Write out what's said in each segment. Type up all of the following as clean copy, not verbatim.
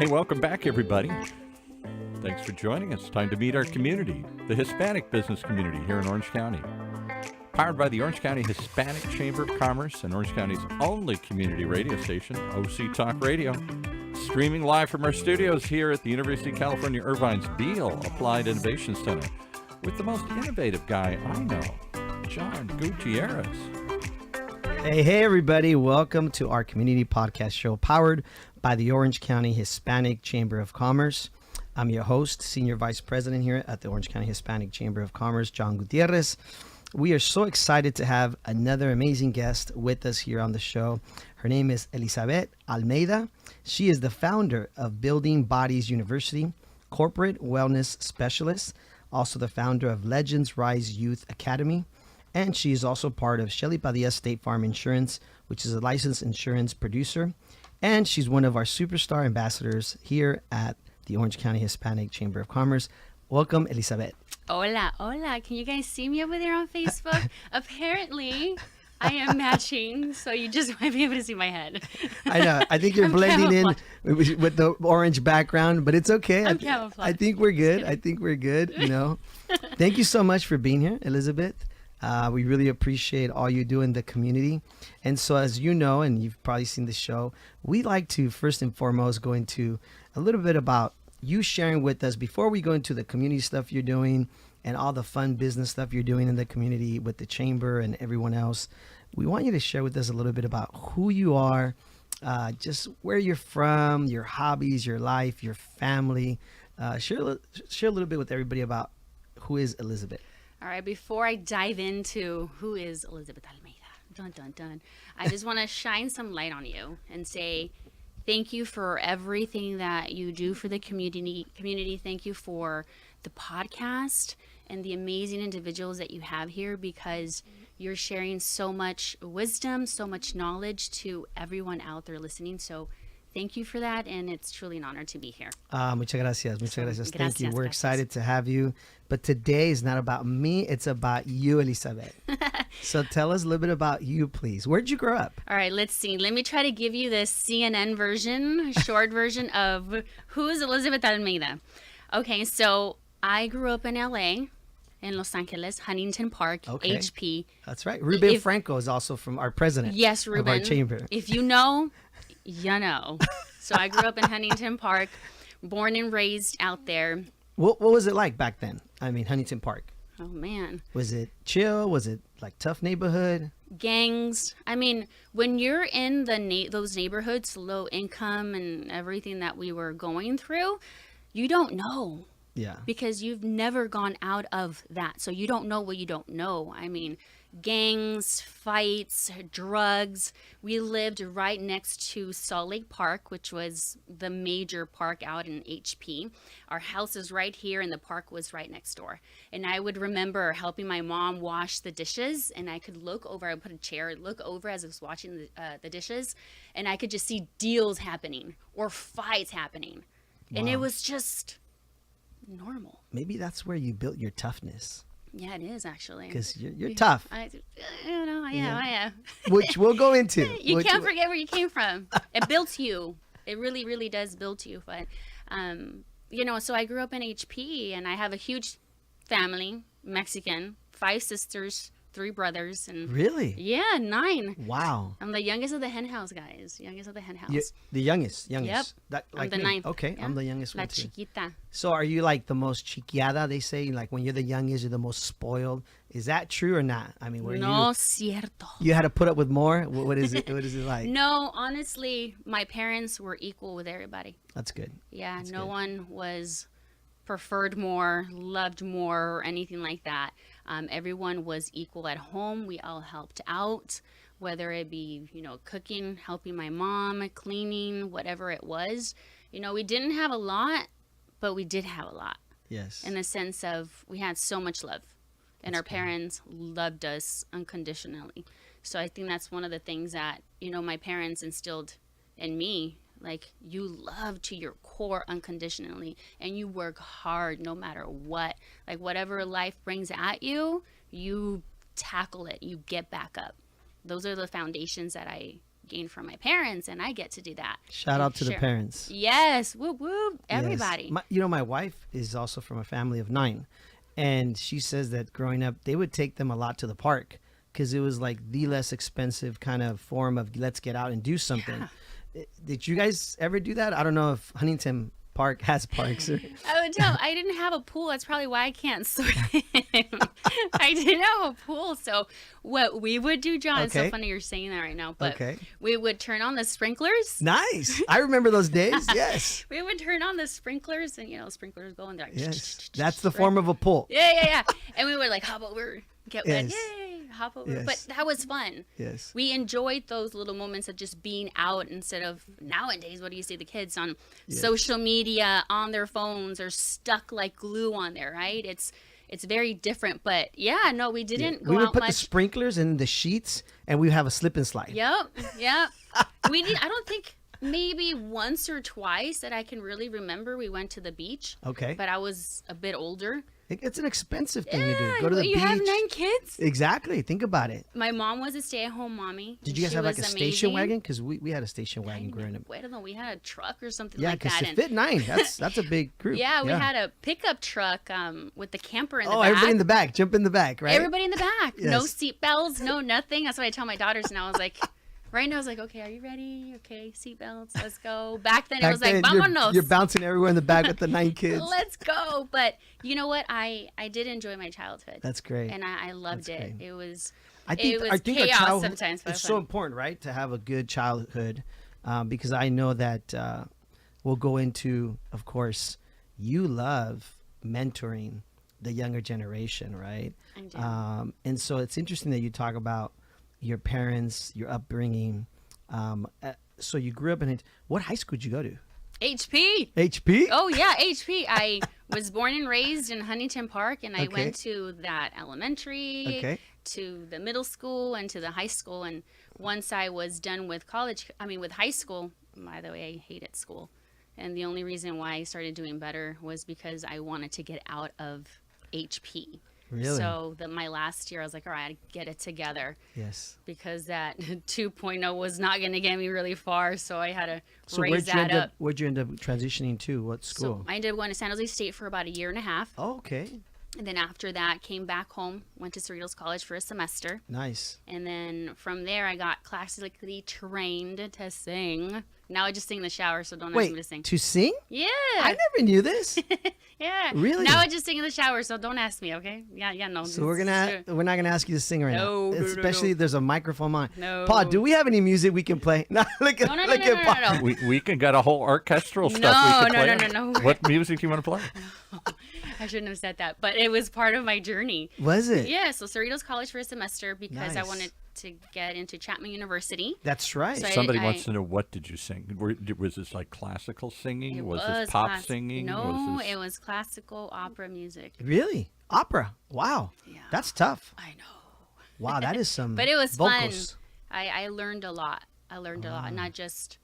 Hey, welcome back, everybody. Thanks for joining us. Time to meet our community, the Hispanic business community here in Orange County. Powered by the Orange County Hispanic Chamber of Commerce and Orange County's only community radio station, OC Talk Radio. Streaming live from our studios here at the University of California, Irvine's Beale Applied Innovation Center with the most innovative guy I know, John Gutierrez. Hey, everybody. Welcome to our community podcast show powered by the Orange County Hispanic Chamber of Commerce. I'm your host, Senior Vice President here at the Orange County Hispanic Chamber of Commerce, John Gutierrez. We are so excited to have another amazing guest with us here on the show. Her name is Elizabet Almeida. She is the founder of Building Bodies University, corporate wellness specialist, also the founder of Legends Rise Youth Academy, and she is also part of Shelly Padilla State Farm Insurance, which is a licensed insurance producer, and she's one of our superstar ambassadors here at the Orange County Hispanic Chamber of Commerce. Welcome, Elizabet. Hola, hola. Can you guys see me over there on Facebook? Apparently, I am matching, so you just might be able to see my head. I know. I think you're blending in with the orange background, but it's okay. I'm camouflaged. I think we're good. You know. Thank you so much for being here, Elizabet. We really appreciate all you do in the community. And so, as you know, and you've probably seen the show, we like to first and foremost go into a little bit about you sharing with us before we go into the community stuff you're doing and all the fun business stuff you're doing in the community with the chamber and everyone else. We want you to share with us a little bit about who you are, just where you're from, your hobbies, your life, your family. Share a little bit with everybody about who is Elizabet. All right, before I dive into who is Elizabet Almeida, dun, dun, dun, I just want to shine some light on you and say thank you for everything that you do for the community. Thank you for the podcast and the amazing individuals that you have here, because you're sharing so much wisdom, so much knowledge to everyone out there listening. So thank you for that, and it's truly an honor to be here. Muchas gracias. Thank you. We're excited to have you. But today is not about me. It's about you, Elizabet. So tell us a little bit about you, please. Where'd you grow up? All right, let's see. Let me try to give you the CNN version, short version of who is Elizabet Almeida. Okay, so I grew up in LA, in Los Angeles, Huntington Park, okay. HP. That's right. Ruben Franco is also from our president. Yes, Ruben. Of our chamber. If you know, you know. So I grew up in Huntington Park, born and raised out there. What was it like back then? I mean, Huntington Park. Oh, man. Was it chill? Was it like tough neighborhood? Gangs. I mean, when you're in those neighborhoods, low income and everything that we were going through, you don't know. Yeah. Because you've never gone out of that. So you don't know what you don't know. I mean, gangs, fights, drugs. We lived right next to Salt Lake Park, which was the major park out in HP. Our house is right here and the park was right next door. And I would remember helping my mom wash the dishes, and I could look over, I would put a chair, look over as I was washing the dishes, and I could just see deals happening or fights happening. Wow. And it was just normal. Maybe that's where you built your toughness. Yeah, it is actually. Because you're tough. I am. Which we'll go into. You can't forget where you came from. It built you. It really, really does build you. But, so I grew up in HP, and I have a huge family, Mexican, 5 sisters, 3 brothers. And really? Yeah, 9. Wow. I'm the youngest of the hen house, guys. Youngest of the hen house. The youngest. Yep. I'm the 9th. Okay, yeah. I'm the youngest La one too. chiquita. So are you like the most chiquiada, they say? Like when you're the youngest, you're the most spoiled. Is that true or not? I mean, No cierto. You had to put up with more? What is it? What is it like? No, honestly, my parents were equal with everybody. That's good. Yeah, That's no good. one was preferred more, loved more, or anything like that. Everyone was equal at home. We all helped out, whether it be, cooking, helping my mom, cleaning, whatever it was. We didn't have a lot, but we did have a lot. Yes. In the sense of we had so much love, and our parents loved us unconditionally. So I think that's one of the things that, my parents instilled in me. Like, you love to your core unconditionally, and you work hard no matter what. Like, whatever life brings at you, you tackle it, you get back up. Those are the foundations that I gained from my parents, and I get to do that. Shout and out to the share. parents. Yes, whoop whoop, Yes. everybody. My wife is also from a family of 9, and she says that growing up, they would take them a lot to the park because it was like the less expensive kind of form of let's get out and do something. Did you guys ever do that? I don't know if Huntington Park has parks. I would tell. I didn't have a pool. That's probably why I can't swim. I didn't have a pool. So what we would do, John, it's so Okay. funny you're saying that right now, but Okay. we would turn on the sprinklers. Nice. I remember those days. Yes. We would turn on the sprinklers, and sprinklers go, and they're like, Yes. That's the form of a pull. yeah. And we would like hop over, get wet, Yes. yay, hop over. Yes. But that was fun. Yes. We enjoyed those little moments of just being out instead of nowadays. What do you see the kids on social media, on their phones, or stuck like glue on there, right? It's very different. But yeah, no, we didn't go We would out put the much. sprinklers in the sheets, and we would have a slip and slide. Yep. We did. I don't think maybe once or twice that I can really remember we went to the beach. Okay. But I was a bit older. It's an expensive thing to do. Go to the but you beach. have 9 kids. Exactly. Think about it. My mom was a stay-at-home mommy. Did you guys She have like was a station amazing. wagon? Because we had a station wagon growing up. I don't know. We had a truck or something Yeah, like because that. to and- fit 9, that's a big group. Yeah, we had a pickup truck with the camper in the back. everybody in the back. Jump in the back, right? Everybody in the back. No Yes. seat belts, no nothing. That's what I tell my daughters now. I was like, right now I was like, okay, are you ready? Okay, seat belts, let's go. Back then it Back was like, then, vámonos. you're bouncing everywhere in the back with the 9 kids. Let's go. But you know what? I did enjoy my childhood. That's great. And I loved That's it. great. It was I think our chaos chaos sometimes, but it's fun. so important, right, to have a good childhood, because I know that we'll go into, of course, you love mentoring the younger generation, right? I do. And so it's interesting that you talk about your parents, your upbringing. So you grew up in it. What high school did you go to? HP. HP? Oh yeah, HP. I was born and raised in Huntington Park, and I Okay. went to that elementary, Okay. to the middle school, and to the high school. And once I was done with with high school, by the way, I hated school. And the only reason why I started doing better was because I wanted to get out of HP. Really? So my last year, I was like, all right, I get it together, Yes. because that 2.0 was not going to get me really far. So I had to So raise that up. where'd you end up transitioning to? What So school? I ended up going to San Jose State for about a year and a half. Oh, okay. And then after that, came back home, went to Cerritos College for a semester. Nice. And then from there, I got classically trained to sing. Now I just sing in the shower, so don't ask me to Wait, sing. to sing? Yeah. I never knew this. Yeah. Really? Now I just sing in the shower, so don't ask me, okay? Yeah, no. So we're not gonna ask you to sing right No, now. no, no, Especially no. there's a microphone on. No. Paul, do we have any music we can play? No, look at No, look at Paul. no. We can get a whole orchestral stuff No, we can no, play. no. What music do you want to play? I shouldn't have said that, but it was part of my journey. Was it? Yeah, so Cerritos College for a semester because I Nice. wanted to get into Chapman University. That's right. So Somebody I- wants to know, what did you sing? Was this like classical singing? It Was this pop class- singing? No, Was this... it was classical opera music. Really? Opera. Wow. Yeah. That's tough. I know. Wow, that is some But it was vocals. fun. I learned a lot. I learned a lot, not just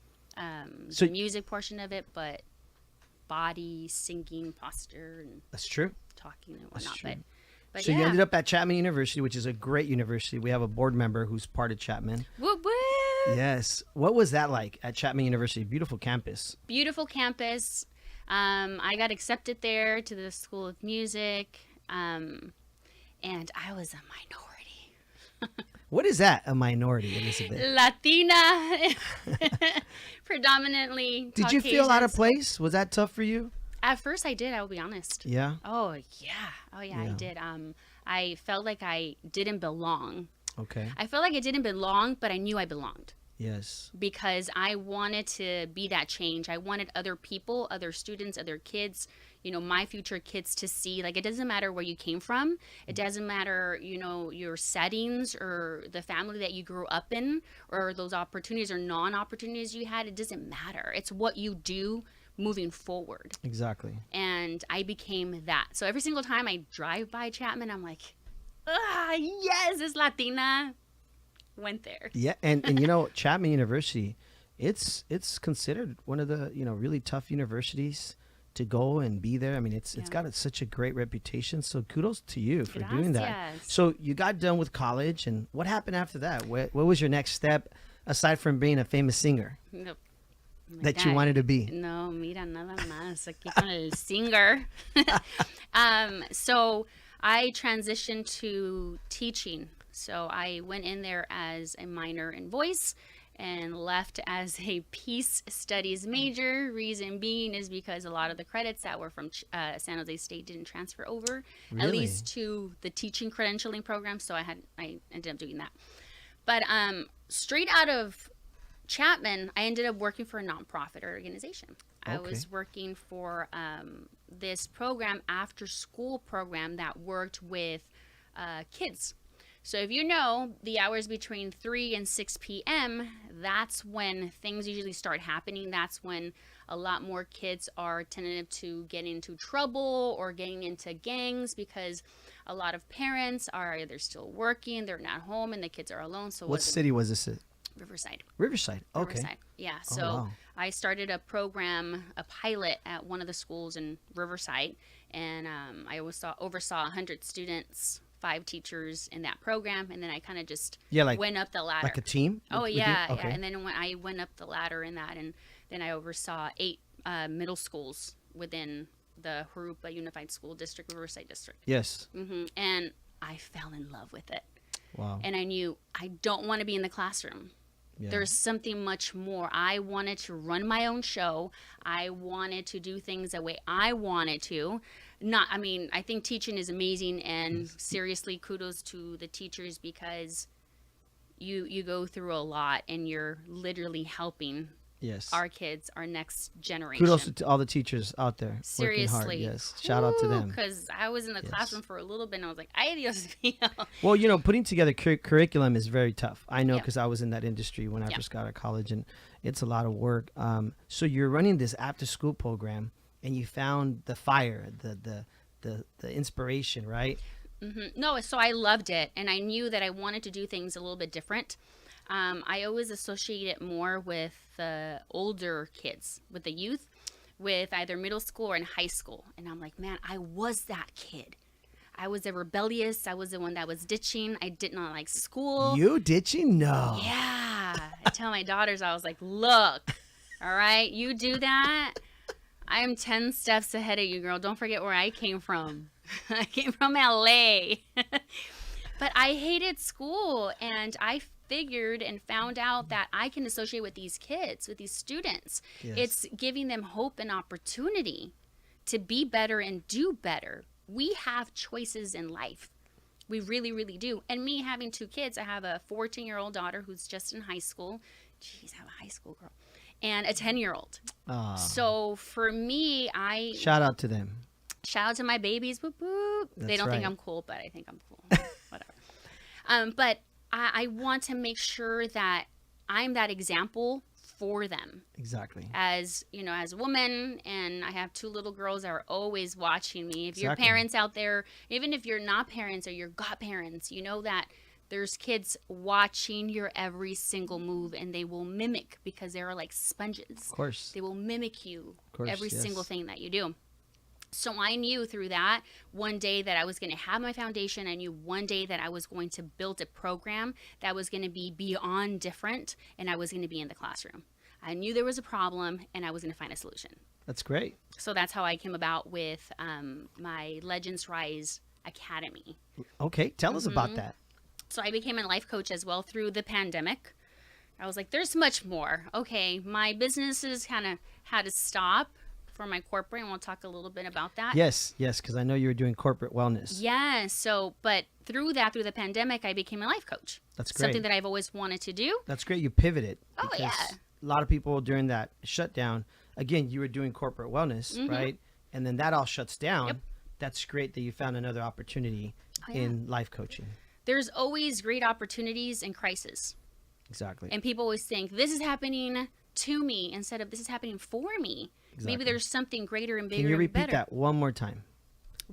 So- the music portion of it, but body, singing, posture, and That's true. talking and That's whatnot. true. But So yeah. you ended up at Chapman University, which is a great university. We have a board member who's part of Chapman. Whoop, whoop. Yes. What was that like at Chapman University? Beautiful campus. Beautiful campus. I got accepted there to the School of Music, and I was a minority. What is that? A minority, Elizabeth? Latina, predominantly. Did you feel out of Caucasians. place? Was that tough for you? At first, I did. I will be honest. Yeah. Oh yeah. I Yeah. did. I felt like I didn't belong. Okay. I felt like I didn't belong, but I knew I belonged Yes. because I wanted to be that change. I wanted other people, other students, other kids, my future kids to see, like, it doesn't matter where you came from. It doesn't matter, your settings or the family that you grew up in or those opportunities or non-opportunities you had. It doesn't matter. It's what you do moving forward. Exactly. And I became that. So every single time I drive by Chapman, I'm like, yes, it's Latina. Went there. Yeah, and Chapman University, it's considered one of the really tough universities to go and be there. I mean, it's got such a great reputation. So kudos to you for doing that. Gracias. So you got done with college, and what happened after that? What was your next step? aside from being a famous singer No, my that you God. wanted to be? No, mira, nada más. Aquí con el singer. So I transitioned to teaching. So I went in there as a minor in voice and left as a peace studies major. Reason being is because a lot of the credits that were from San Jose State didn't transfer over, at Really? least to the teaching credentialing program. So I ended up doing that. But straight out of Chapman, I ended up working for a nonprofit organization. I Okay. was working for this program, after school program that worked with kids. So if you know the hours between 3 and 6 p.m., that's when things usually start happening. That's when a lot more kids are tentative to get into trouble or getting into gangs, because a lot of parents are either still working, they're not home, and the kids are alone. So What city was this at? Riverside. Riverside. Okay. Riverside. Yeah. Oh, So wow. I started a program, a pilot at one of the schools in Riverside, and I oversaw 100 students, 5 teachers in that program, and then I kind of just Yeah, like went up the ladder. like a team. Oh with you? yeah, Okay. yeah. And then when I went up the ladder in that, and then I oversaw 8 middle schools within the Jurupa Unified School District, Riverside District. Yes. And I fell in love with it, Wow. and I knew I don't want to be in the classroom. Yeah. There's something much more. I wanted to run my own show. I wanted to do things the way I wanted to. I think teaching is amazing, and seriously, kudos to the teachers, because you go through a lot and you're literally helping Yes. our kids, our next generation. Kudos to all the teachers out there working hard. Seriously. Yes. Shout out to them. Because I was in the classroom for a little bit and I was like, ay, Dios mío. Well, putting together curriculum is very tough. I know Yeah. because I was in that industry when I Yeah. first got out of college, and it's a lot of work. So you're running this after school program, and you found the fire, the inspiration, right? No, so I loved it, and I knew that I wanted to do things a little bit different. I always associate it more with the older kids, with the youth, with either middle school or in high school. And I'm like, man, I was that kid. I was the rebellious. I was the one that was ditching. I did not like school. You ditching? No. Yeah. I tell my daughters, I was like, look, all right, you do that, I am 10 steps ahead of you, girl. Don't forget where I came from. I came from LA. But I hated school, and I figured and found out that I can associate with these kids, with these students. Yes. It's giving them hope and opportunity to be better and do better. We have choices in life. We really, really do. And me having 2 kids, I have a 14-year-old daughter who's just in high school. Jeez, I have a high school girl. And a 10-year-old. Ah. So for me, Shout out to them. shout out to my babies. Boop, boop. They That's don't think right. I'm cool, but I think I'm cool. Whatever. But I want to make sure that I'm that example for them. Exactly. As as a woman, and I have 2 little girls that are always watching me. If you're Exactly. parents out there, even if you're not parents or you're godparents, you know that there's kids watching your every single move, and they will mimic, because they are like sponges. Of course. They will mimic you, course, every yes. single thing that you do. So I knew through that one day that I was going to have my foundation. I knew one day that I was going to build a program that was going to be beyond different, and I was going to be in the classroom. I knew there was a problem, and I was going to find a solution. That's great. So that's how I came about with my Legends Rise Academy. Okay. Tell us Mm-hmm. about that. So I became a life coach as well through the pandemic. I was like, there's much more. Okay, my businesses kind of had to stop for my corporate, and we'll talk a little bit about that. Yes. Yes. Because I know you were doing corporate wellness. Yeah. So, but through the pandemic, I became a life coach. That's great. Something that I've always wanted to do. That's great. You pivoted. Oh, because yeah. A lot of people during that shutdown, again, you were doing corporate wellness, right? And then that all shuts down. Mm-hmm. Yep. That's great that you found another opportunity Oh, yeah. in life coaching. There's always great opportunities in crisis. Exactly. And people always think, this is happening to me, instead of this is happening for me. Exactly. Maybe there's something greater and bigger Can you and repeat better. that one more time?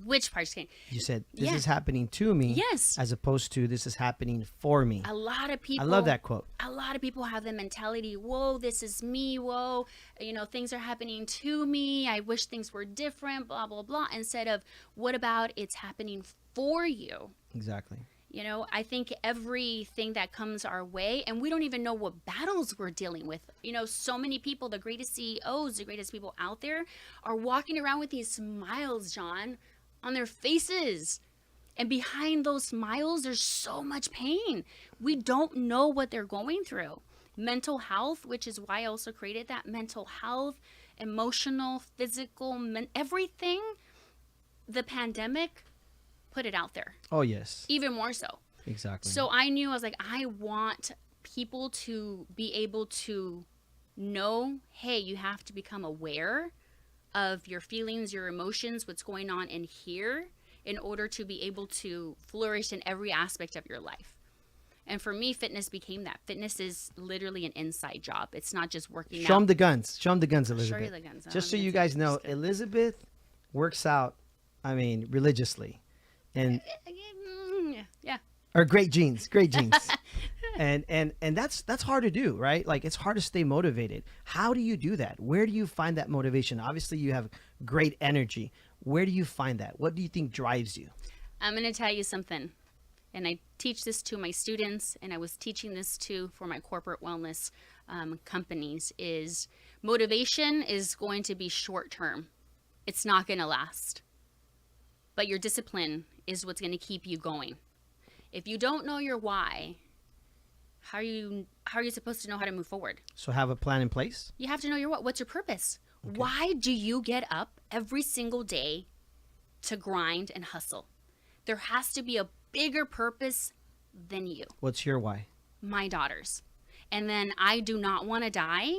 Which part? Just kidding. You said, this Yeah. is happening to me. Yes. As opposed to, this is happening for me. A lot of people. I love that quote. A lot of people have the mentality, whoa, this is me, whoa, things are happening to me, I wish things were different, blah, blah, blah, instead of, what about it's happening for you? Exactly. I think everything that comes our way, and we don't even know what battles we're dealing with. So many people, the greatest CEOs, the greatest people out there, are walking around with these smiles, John, on their faces. And behind those smiles, there's so much pain. We don't know what they're going through. Mental health, which is why I also created that, mental health, emotional, physical, everything. The pandemic put it out there. Oh, yes. Even more so. Exactly. So I knew, I was like, I want people to be able to know, hey, you have to become aware of your feelings, your emotions, what's going on in here in order to be able to flourish in every aspect of your life. And for me, fitness became that. Fitness is literally an inside job. It's not just working out. Show them the guns. Show them the guns, Elizabeth. Show you the guns. Just so you guys know, Elizabeth works out, religiously. And yeah. or great genes. and that's hard to do, right? Like, it's hard to stay motivated. How do you do that? Where do you find that motivation? Obviously you have great energy. Where do you find that? What do you think drives you? I'm going to tell you something. And I teach this to my students, and I was teaching this for my corporate wellness companies, is motivation is going to be short term. It's not going to last. But your discipline is what's going to keep you going. If you don't know your why, how are you supposed to know how to move forward? So have a plan in place? You have to know your what. What's your purpose? Okay. Why do you get up every single day to grind and hustle? There has to be a bigger purpose than you. What's your why? My daughters. And then I do not want to die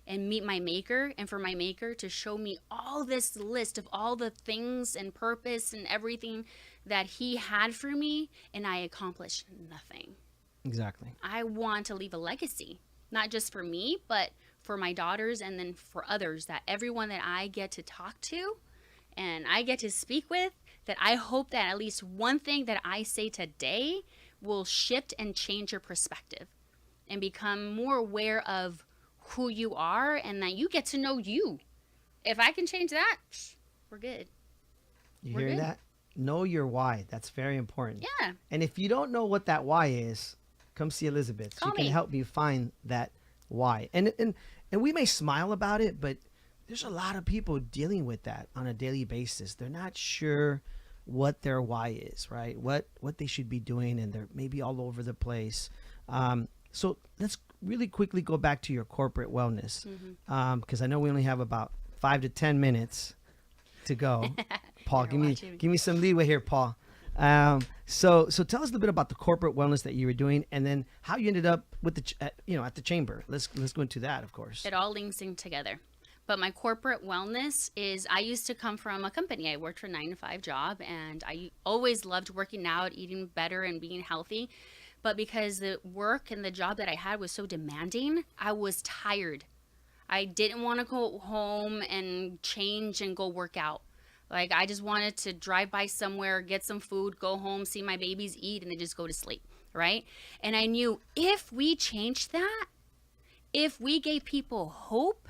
and meet my maker, and for my maker to show me all this list of all the things and purpose and everything that he had for me, and I accomplished nothing. Exactly. I want to leave a legacy, not just for me, but for my daughters, and then for others, that everyone that I get to talk to and I get to speak with, that I hope that at least one thing that I say today will shift and change your perspective and become more aware of who you are, and that you get to know you. If I can change that, we're good. You hear that? Know your why. That's very important. Yeah. And if you don't know what that why is, come see Elizabeth. Call She can me. help you find that why. And we may smile about it, but there's a lot of people dealing with that on a daily basis. They're not sure what their why is, right? What they should be doing, and they're maybe all over the place. So let's really quickly go back to your corporate wellness, because I know we only have about 5 to 10 minutes to go. Paul, give me some leeway here, Paul. So tell us a little bit about the corporate wellness that you were doing, and then how you ended up with at the chamber. Let's go into that, of course. It all links in together. But my corporate wellness is, I used to come from a company. I worked for a 9-to-5 job, and I always loved working out, eating better, and being healthy. But because the work and the job that I had was so demanding, I was tired. I didn't want to go home and change and go work out. Like, I just wanted to drive by somewhere, get some food, go home, see my babies eat, and then just go to sleep, right? And I knew if we changed that, if we gave people hope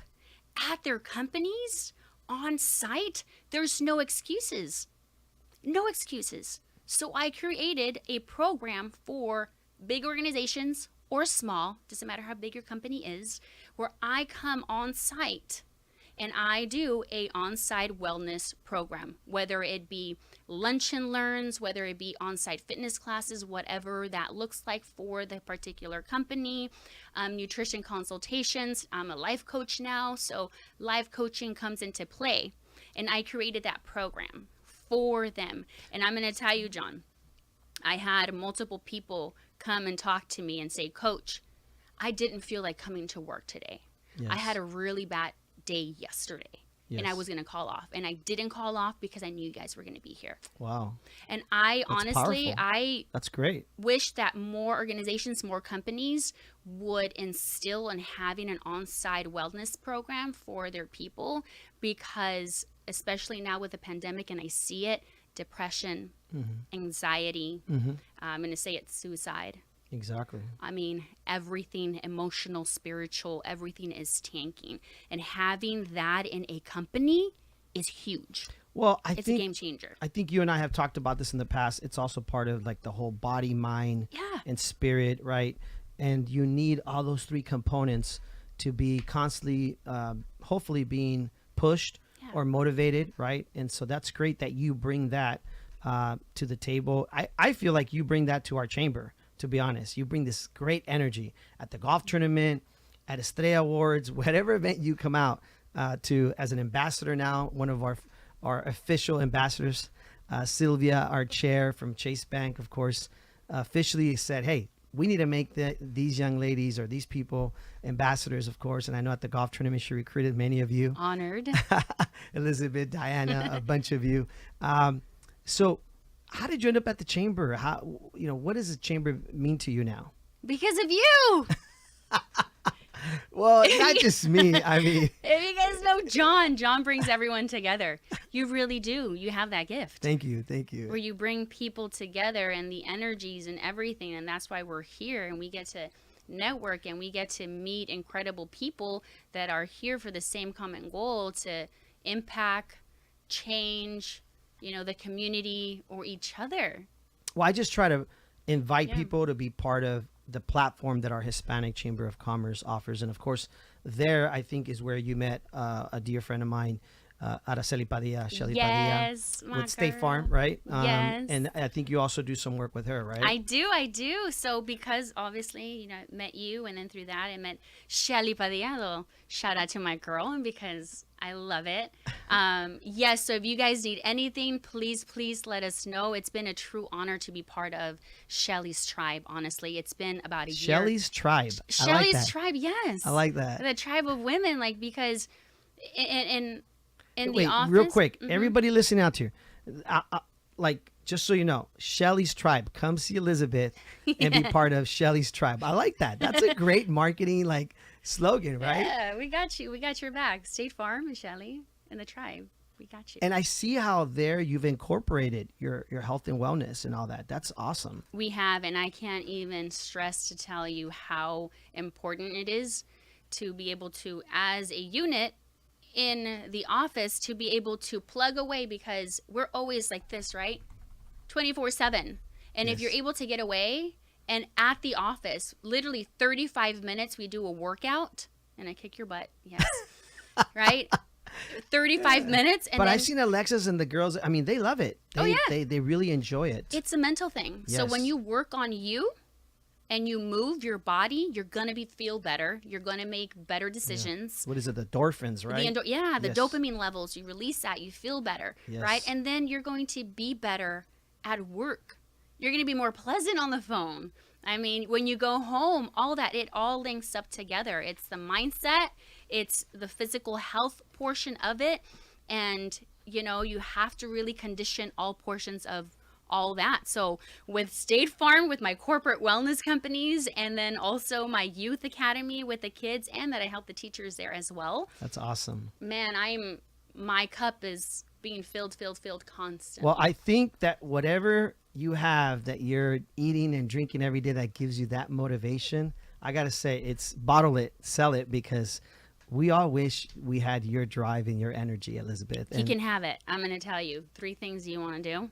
at their companies, on site, there's no excuses. No excuses. So I created a program for big organizations or small, doesn't matter how big your company is, where I come on site and I do a on-site wellness program, whether it be lunch and learns, whether it be on-site fitness classes, whatever that looks like for the particular company, nutrition consultations. I'm a life coach now, so life coaching comes into play. And I created that program for them. And I'm going to tell you, John, I had multiple people come and talk to me and say, Coach, I didn't feel like coming to work today. Yes. I had a really bad day yesterday. Yes. And I was going to call off. And I didn't call off because I knew you guys were going to be here. Wow. And I That's honestly, powerful. That's great. wish that more organizations, more companies would instill in having an on-site wellness program for their people, because especially now with the pandemic, and I see it, depression, anxiety, I'm going to say it's suicide. Exactly. I mean, everything, emotional, spiritual, everything is tanking. And having that in a company is huge. Well, It's a game changer. I think you and I have talked about this in the past. It's also part of like the whole body, mind, Yeah. and spirit, right? And you need all those three components to be constantly, hopefully, being pushed Yeah. or motivated, right? And so that's great that you bring that to the table. I feel like you bring that to our chamber, to be honest. You bring this great energy at the golf tournament, at Estrella Awards, whatever event you come out to as an ambassador now, one of our official ambassadors, Sylvia, our chair from Chase Bank, of course, officially said, hey, we need to make these young ladies or these people ambassadors, of course. And I know at the golf tournament, she recruited many of you. Honored. Elizabeth, Diana, a bunch of you. So how did you end up at the chamber? What does the chamber mean to you now? Because of you. Well, not just me. I mean, If you guys know John brings everyone together. You really do. You have that gift. thank you. Where you bring people together and the energies and everything. And that's why we're here, and we get to network and we get to meet incredible people that are here for the same common goal to impact, change, the community or each other. Well, I just try to invite Yeah. people to be part of the platform that our Hispanic Chamber of Commerce offers. And of course, there, I think, is where you met a dear friend of mine, Araceli Padilla, Shelly Yes, Padilla, my with State girl. Farm, right? Yes. And I think you also do some work with her, right? I do. So because obviously, I met you, and then through that I met Shelly Padilla. Shout out to my girl, and because I love it. Yes, so if you guys need anything, please let us know. It's been a true honor to be part of Shelly's tribe, honestly. It's been about a year. Shelly's Tribe. I like Shelly's that. tribe, yes. I like that. The tribe of women, because in the Wait, office. real quick, Mhm. everybody listening out here, just so you know, Shelly's Tribe. Come see Elizabeth and be part of Shelly's Tribe. I like that. That's a great marketing slogan, right? Yeah, we got you. We got your back. State Farm and Shelly and the tribe. We got you. And I see how there you've incorporated your health and wellness and all that. That's awesome. We have, and I can't even stress to tell you how important it is to be able to, as a unit in the office, to be able to plug away, because we're always like this, right? 24/7. And if Yes. you're able to get away, and at the office, literally 35 minutes, we do a workout, and I kick your butt, yes, right? 35 minutes. And But then I've seen Alexis and the girls. I mean, they love it. Oh, yeah. They really enjoy it. it's a mental thing. So when Yes. you work on you and you move your body, you're going to feel better. You're going to make better decisions. What is it? The endorphins, right? The Yes. dopamine levels, you release that, you feel better, Yes. right? And then you're going to be better at work. You're going to be more pleasant on the phone. I mean, when you go home, all that, it all links up together. It's the mindset, it's the physical health portion of it. And, you have to really condition all portions of all that. So with State Farm, with my corporate wellness companies, and then also my youth academy with the kids, and that I help the teachers there as well. That's awesome. Man, my cup is being filled constantly. Well, I think that whatever you have that you're eating and drinking every day that gives you that motivation, I got to say, it's bottle it, sell it, because we all wish we had your drive and your energy, Elizabeth. You can have it. I'm going to tell you 3 things you want to do.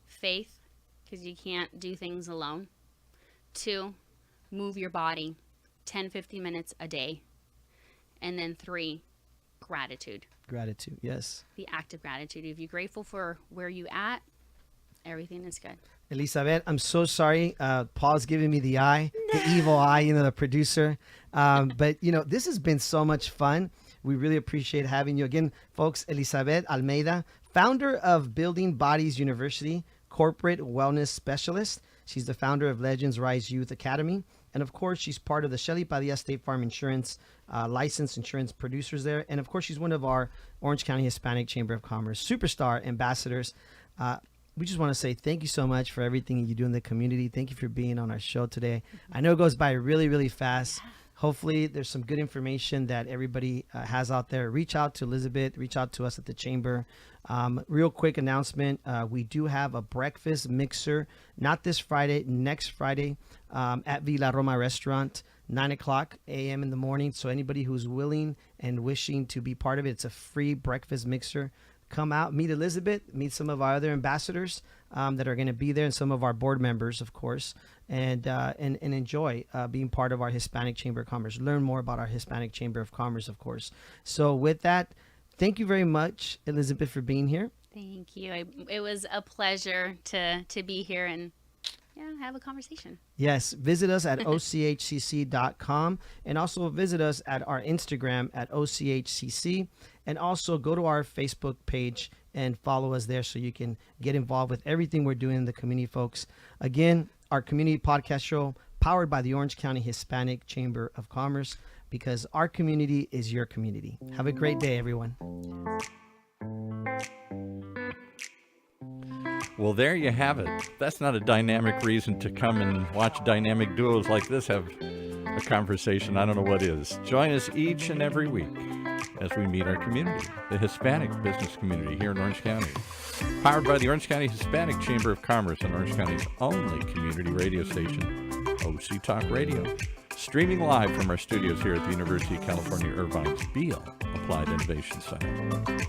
Faith, because you can't do things alone. 2, move your body 10-15 minutes a day. And then 3, gratitude. Gratitude, yes. The act of gratitude. If you're grateful for where you at, everything is good. Elizabet, I'm so sorry. Paul's giving me the eye, the evil eye, the producer. But, this has been so much fun. We really appreciate having you. Again, folks, Elizabet Almeida, founder of Building Bodies University, corporate wellness specialist. She's the founder of Legends Rise Youth Academy. And, of course, she's part of the Shelly Padilla State Farm Insurance licensed insurance producers there. And, of course, she's one of our Orange County Hispanic Chamber of Commerce superstar ambassadors. We just want to say thank you so much for everything you do in the community. Thank you for being on our show today. I know it goes by really, really fast. Hopefully there's some good information that everybody has out there. Reach out to Elizabeth. Reach out to us at the chamber. Real quick announcement. We do have a breakfast mixer, not this Friday, next Friday at Villa Roma Restaurant, 9 o'clock a.m. in the morning. So anybody who's willing and wishing to be part of it, it's a free breakfast mixer. come out, meet Elizabet, meet some of our other ambassadors that are going to be there, and some of our board members, of course, and enjoy being part of our Hispanic Chamber of Commerce. Learn more about our Hispanic Chamber of Commerce, of course. So with that, thank you very much, Elizabet, for being here. Thank you. It was a pleasure to be here and have a conversation. Yes, visit us at ochcc.com, and also visit us at our Instagram at ochcc, and also go to our Facebook page and follow us there so you can get involved with everything we're doing in the community, folks. Again, our community podcast show powered by the Orange County Hispanic Chamber of Commerce, because our community is your community. Have a great day, everyone. Well, there you have it. That's not a dynamic reason to come and watch dynamic duos like this have a conversation. I don't know what is. Join us each and every week as we meet our community, the Hispanic business community here in Orange County. Powered by the Orange County Hispanic Chamber of Commerce and Orange County's only community radio station, OC Talk Radio. Streaming live from our studios here at the University of California, Irvine's Beale Applied Innovation Center.